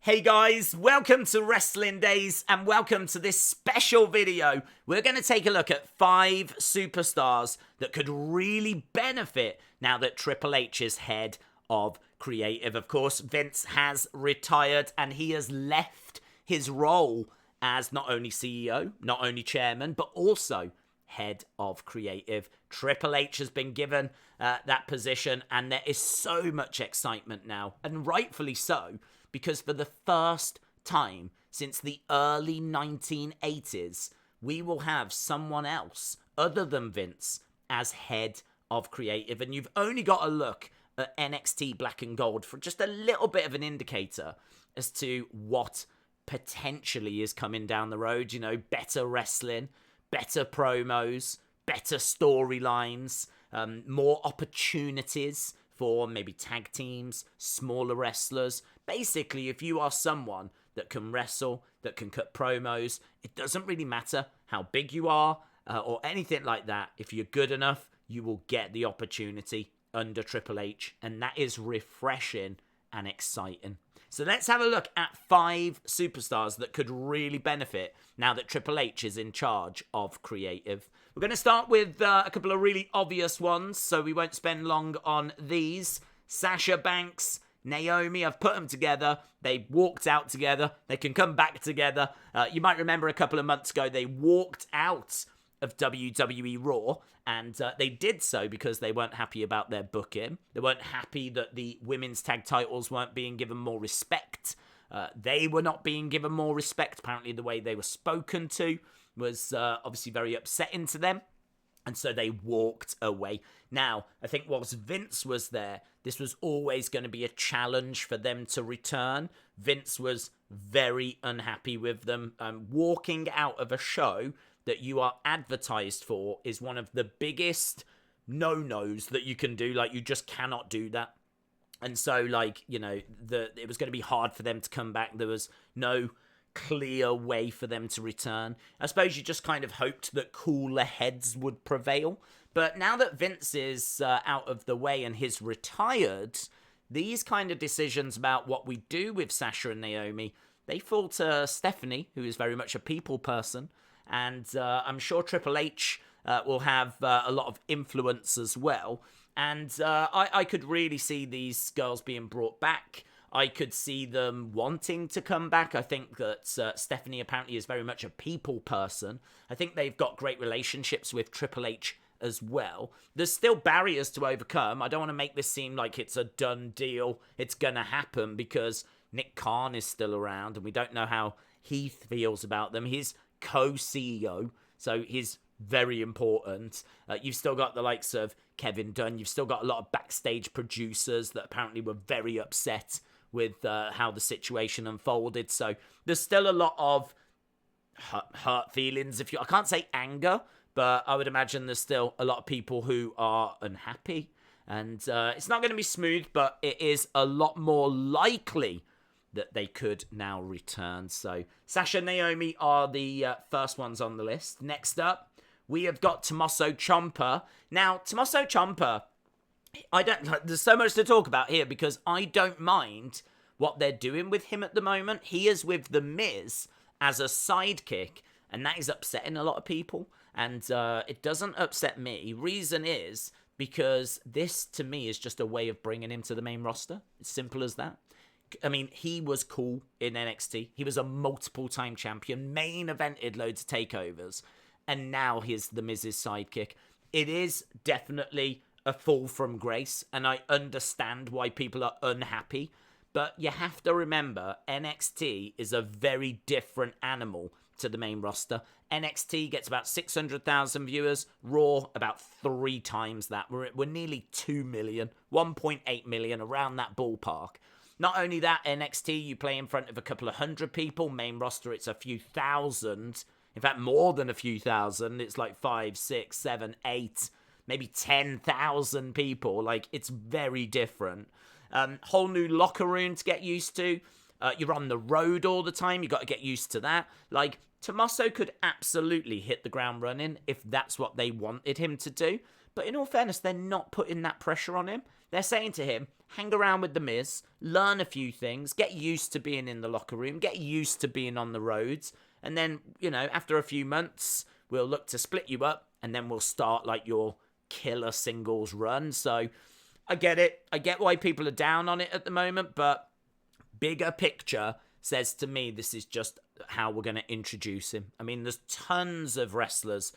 Hey guys, welcome to Wrestling Daze and welcome to this special video. We're going to take a look at 5 superstars that could really benefit now that Triple H is head of creative. Of course, Vince has retired and he has left his role as not only CEO, not only chairman, but also head of creative. Triple H has been given that position and there is so much excitement now, and rightfully so. Because for the first time since the early 1980s, we will have someone else other than Vince as head of creative. And you've only got to look at NXT Black and Gold for just a little bit of an indicator as to what potentially is coming down the road. You know, better wrestling, better promos, better storylines, more opportunities for maybe tag teams, smaller wrestlers. Basically, if you are someone that can wrestle, that can cut promos, it doesn't really matter how big you are or anything like that. If you're good enough, you will get the opportunity under Triple H, and that is refreshing and exciting. So let's have a look at 5 superstars that could really benefit now that Triple H is in charge of creative. We're going to start with a couple of really obvious ones, so we won't spend long on these. Sasha Banks, Naomi, I've put them together. They walked out together. They can come back together. You might remember a couple of months ago, they walked out of WWE Raw, and they did so because they weren't happy about their booking. They weren't happy that the women's tag titles weren't being given more respect. They were not being given more respect. Apparently the way they were spoken to was obviously very upsetting to them. And so they walked away. Now, I think whilst Vince was there, this was always going to be a challenge for them to return. Vince was very unhappy with them. Walking out of a show that you are advertised for is one of the biggest no-nos that you can do. Like, you just cannot do that. And so, like, you know, it was going to be hard for them to come back. There was no clear way for them to return. I suppose you just kind of hoped that cooler heads would prevail. But now that Vince is out of the way and he's retired, these kind of decisions about what we do with Sasha and Naomi, they fall to Stephanie, who is very much a people person. And I'm sure Triple H will have a lot of influence as well. And I could really see these girls being brought back. I could see them wanting to come back. I think that Stephanie apparently is very much a people person. I think they've got great relationships with Triple H as well. There's still barriers to overcome. I don't want to make this seem like it's a done deal. It's going to happen because Nick Khan is still around and we don't know how he feels about them. He's co-CEO, so he's very important. You've still got the likes of Kevin Dunn. You've still got a lot of backstage producers that apparently were very upset with how the situation unfolded. So there's still a lot of hurt feelings. I can't say anger, but I would imagine there's still a lot of people who are unhappy. And it's not going to be smooth, but it is a lot more likely that they could now return. So Sasha and Naomi are the first ones on the list. Next up, we have got Tommaso Ciampa. Now, Tommaso Ciampa, there's so much to talk about here because I don't mind what they're doing with him at the moment. He is with The Miz as a sidekick, and that is upsetting a lot of people. And it doesn't upset me. Reason is because this, to me, is just a way of bringing him to the main roster. It's simple as that. I mean, he was cool in NXT. He was a multiple-time champion, main evented loads of takeovers, and now he's The Miz's sidekick. It is definitely a fall from grace, and I understand why people are unhappy, but you have to remember NXT is a very different animal to the main roster. NXT gets about 600,000 viewers, Raw about 3 times that. We're nearly 2 million, 1.8 million, around that ballpark. Not only that, NXT, you play in front of a couple of hundred people. Main roster, it's a few thousand. In fact, more than a few thousand. It's like 5, 6, 7, 8, maybe 10,000 people. Like, it's very different. Whole new locker room to get used to. You're on the road all the time. You got to get used to that. Like, Tommaso could absolutely hit the ground running if that's what they wanted him to do. But in all fairness, they're not putting that pressure on him. They're saying to him, hang around with The Miz, learn a few things, get used to being in the locker room, get used to being on the roads, and then, after a few months, we'll look to split you up, and then we'll start like your killer singles run. So I get it. I get why people are down on it at the moment, but bigger picture says to me this is just how we're going to introduce him. I mean, there's tons of wrestlers.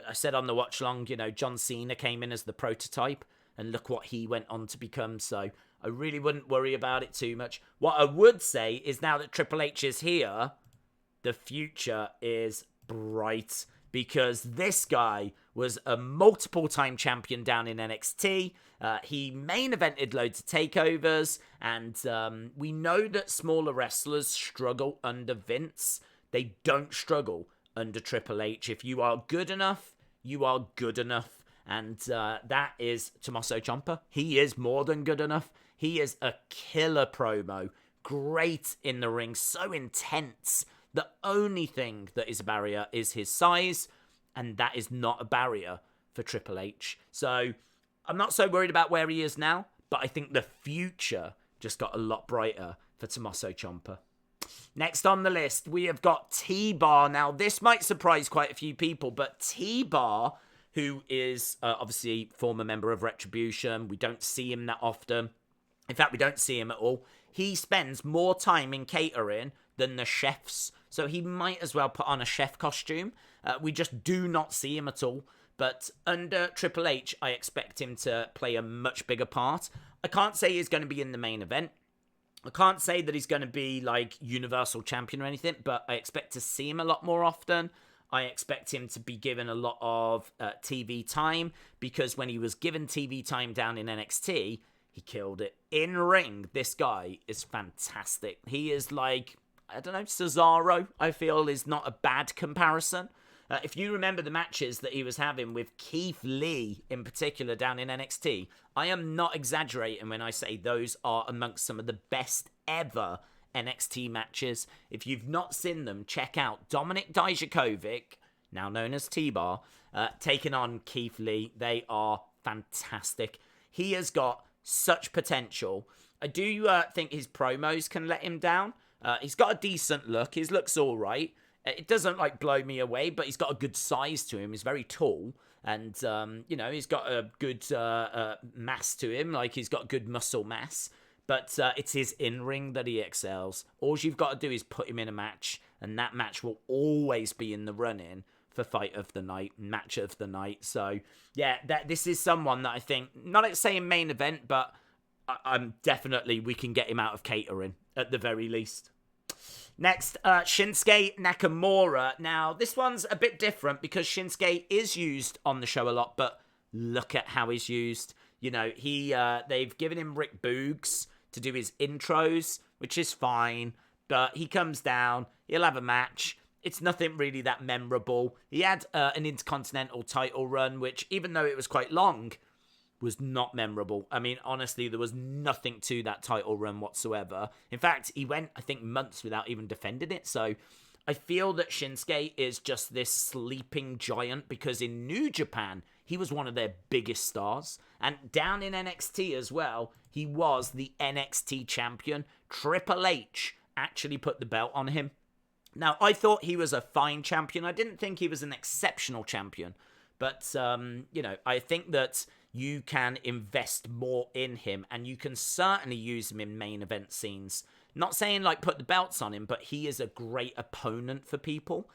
I said on the watch long, John Cena came in as the prototype, and look what he went on to become. So I really wouldn't worry about it too much. What I would say is now that Triple H is here, the future is bright, because this guy was a multiple-time champion down in NXT. He main evented loads of takeovers, and we know that smaller wrestlers struggle under Vince. They don't struggle under Triple H. If you are good enough, you are good enough. And that is Tommaso Ciampa. He is more than good enough. He is a killer promo. Great in the ring. So intense. The only thing that is a barrier is his size. And that is not a barrier for Triple H. So I'm not so worried about where he is now. But I think the future just got a lot brighter for Tommaso Ciampa. Next on the list, we have got TBar. Now, this might surprise quite a few people, but TBar, who is obviously former member of Retribution, we don't see him that often. In fact, we don't see him at all. He spends more time in catering than the chefs, so he might as well put on a chef costume. We just do not see him at all. But under Triple H, I expect him to play a much bigger part. I can't say he's going to be in the main event. I can't say that he's going to be like Universal Champion or anything, but I expect to see him a lot more often. I expect him to be given a lot of TV time, because when he was given TV time down in NXT, he killed it. In ring, this guy is fantastic. He is like, I don't know, Cesaro, I feel, is not a bad comparison. If you remember the matches that he was having with Keith Lee in particular down in NXT, I am not exaggerating when I say those are amongst some of the best ever NXT matches. If you've not seen them, check out Dominik Dijakovic, now known as TBar, taking on Keith Lee. They are fantastic. He has got such potential. I do think his promos can let him down. He's got a decent look. His look's all right. It doesn't like blow me away, but he's got a good size to him. He's very tall, and he's got a good mass to him. Like, he's got good muscle mass. But it's his in-ring that he excels. All you've got to do is put him in a match, and that match will always be in the run-in for Fight of the Night, Match of the Night. So, yeah, this is someone that I think, not saying main event, but I'm definitely, we can get him out of catering at the very least. Next, Shinsuke Nakamura. Now, this one's a bit different because Shinsuke is used on the show a lot, but look at how he's used. They've given him Rick Boogs to do his intros, which is fine, but he comes down, he'll have a match. It's nothing really that memorable. He had an Intercontinental title run, which, even though it was quite long, was not memorable. I mean, honestly, there was nothing to that title run whatsoever. In fact, he went, I think, months without even defending it. So I feel that Shinsuke is just this sleeping giant, because in New Japan, he was one of their biggest stars. And down in NXT as well, he was the NXT champion. Triple H actually put the belt on him. Now, I thought he was a fine champion. I didn't think he was an exceptional champion. But, I think that you can invest more in him, and you can certainly use him in main event scenes. Not saying like put the belts on him, but he is a great opponent for people.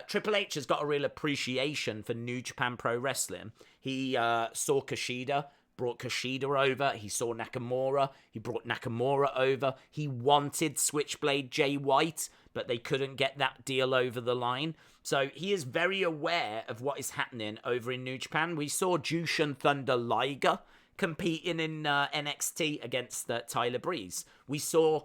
Triple H has got a real appreciation for New Japan Pro Wrestling. He saw Kushida, brought Kushida over. He saw Nakamura, he brought Nakamura over. He wanted Switchblade Jay White, but they couldn't get that deal over the line. So he is very aware of what is happening over in New Japan. We saw Jushin Thunder Liger competing in NXT against Tyler Breeze. We saw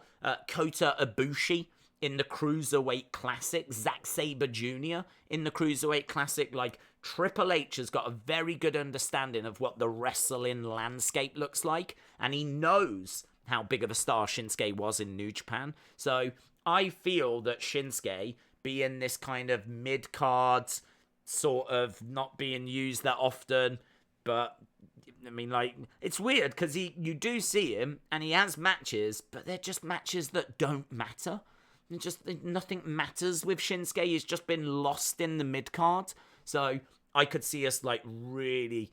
Kota Ibushi in the Cruiserweight Classic, Zack Sabre Jr. in the Cruiserweight Classic. Like, Triple H has got a very good understanding of what the wrestling landscape looks like, and he knows how big of a star Shinsuke was in New Japan. So I feel that Shinsuke, being this kind of mid-card, sort of not being used that often, but I mean, like, it's weird because you do see him and he has matches, but they're just matches that don't matter. Nothing matters with Shinsuke. He's just been lost in the mid card. So I could see us like really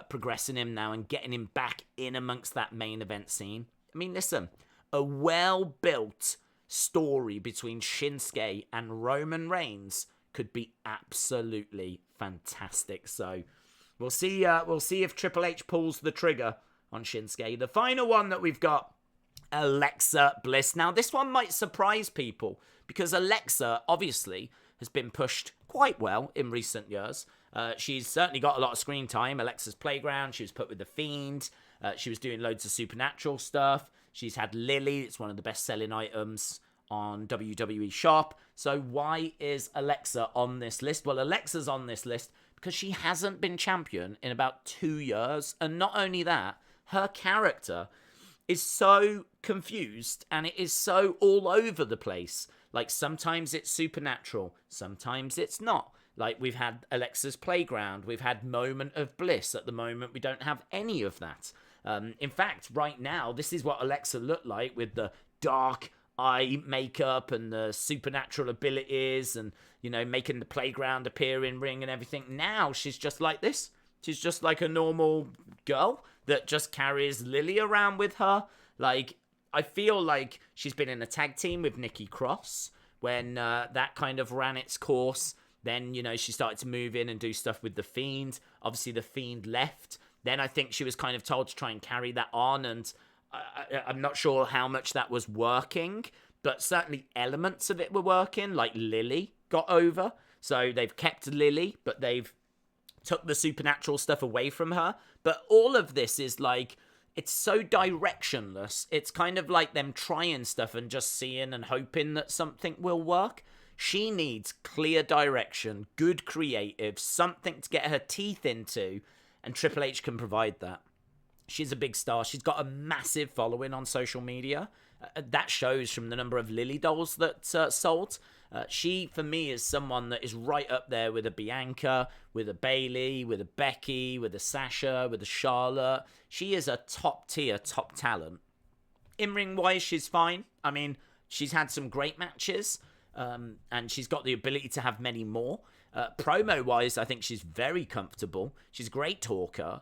progressing him now and getting him back in amongst that main event scene. I mean, listen, a well-built story between Shinsuke and Roman Reigns could be absolutely fantastic. So we'll see if Triple H pulls the trigger on Shinsuke. The final one that we've got, Alexa Bliss. Now, this one might surprise people because Alexa obviously has been pushed quite well in recent years. She's certainly got a lot of screen time. Alexa's Playground, she was put with The Fiend. She was doing loads of supernatural stuff. She's had Lily. It's one of the best-selling items on WWE Shop. So why is Alexa on this list? Well, Alexa's on this list because she hasn't been champion in about 2 years. And not only that, her character is so confused and it is so all over the place. Like, sometimes it's supernatural, sometimes it's not. Like, we've had Alexa's Playground, we've had Moment of Bliss. At the moment, we don't have any of that. In fact, right now, this is what Alexa looked like with the dark eye makeup and the supernatural abilities and, you know, making the Playground appear in ring and everything. Now, she's just like this. She's just like a normal girl that just carries Lily around with her. Like, I feel like she's been in a tag team with Nikki Cross when that kind of ran its course. Then, you know, she started to move in and do stuff with The Fiend. Obviously, The Fiend left. Then I think she was kind of told to try and carry that on. And I'm not sure how much that was working. But certainly elements of it were working. Like Lily got over. So they've kept Lily, but they've took the supernatural stuff away from her. But all of this is like, it's so directionless. It's kind of like them trying stuff and just seeing and hoping that something will work. She needs clear direction, good creative, something to get her teeth into, and Triple H can provide that. She's a big star. She's got a massive following on social media. That shows from the number of Lily dolls that sold. She, for me, is someone that is right up there with a Bianca, with a Bayley, with a Becky, with a Sasha, with a Charlotte. She is a top-tier, top talent. In-ring-wise, she's fine. I mean, she's had some great matches, and she's got the ability to have many more. Promo-wise, I think she's very comfortable. She's a great talker.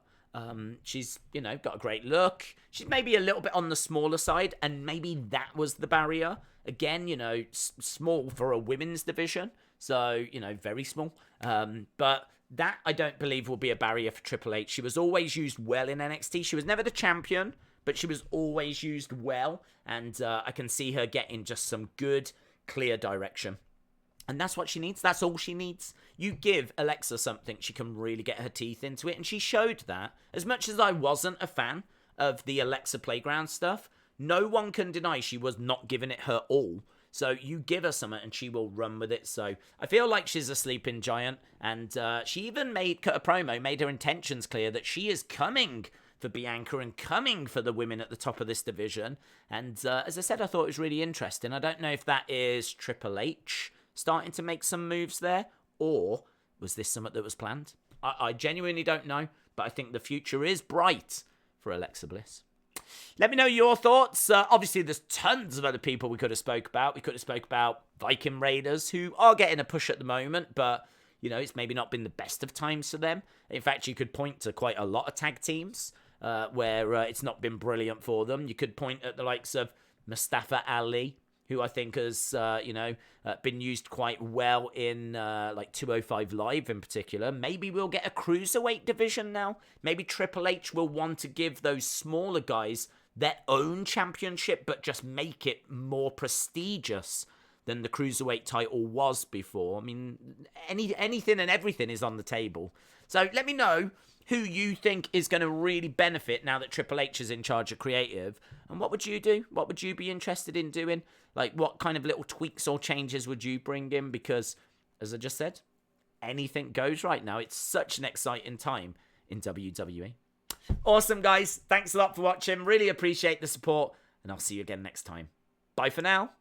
She's, you know, got a great look. She's maybe a little bit on the smaller side, and maybe that was the barrier. Again, you know, small for a women's division, so, you know, very small. But that, I don't believe, will be a barrier for Triple H. She was always used well in NXT. She was never the champion, but she was always used well, and I can see her getting just some good, clear direction. And that's what she needs. That's all she needs. You give Alexa something, she can really get her teeth into it. And she showed that. As much as I wasn't a fan of the Alexa Playground stuff, no one can deny she was not giving it her all. So you give her something and she will run with it. So I feel like she's a sleeping giant. And she even cut a promo, made her intentions clear that she is coming for Bianca and coming for the women at the top of this division. And as I said, I thought it was really interesting. I don't know if that is Triple H starting to make some moves there, or was this something that was planned? I genuinely don't know, but I think the future is bright for Alexa Bliss. Let me know your thoughts. Obviously, there's tons of other people we could have spoke about. We could have spoke about Viking Raiders, who are getting a push at the moment, but, you know, it's maybe not been the best of times for them. In fact, you could point to quite a lot of tag teams where it's not been brilliant for them. You could point at the likes of Mustafa Ali, who I think has, been used quite well in, 205 Live in particular. Maybe we'll get a cruiserweight division now. Maybe Triple H will want to give those smaller guys their own championship, but just make it more prestigious than the cruiserweight title was before. I mean, anything and everything is on the table. So let me know who you think is going to really benefit now that Triple H is in charge of creative. And what would you do? What would you be interested in doing? Like, what kind of little tweaks or changes would you bring in? Because, as I just said, anything goes right now. It's such an exciting time in WWE. Awesome, guys. Thanks a lot for watching. Really appreciate the support. And I'll see you again next time. Bye for now.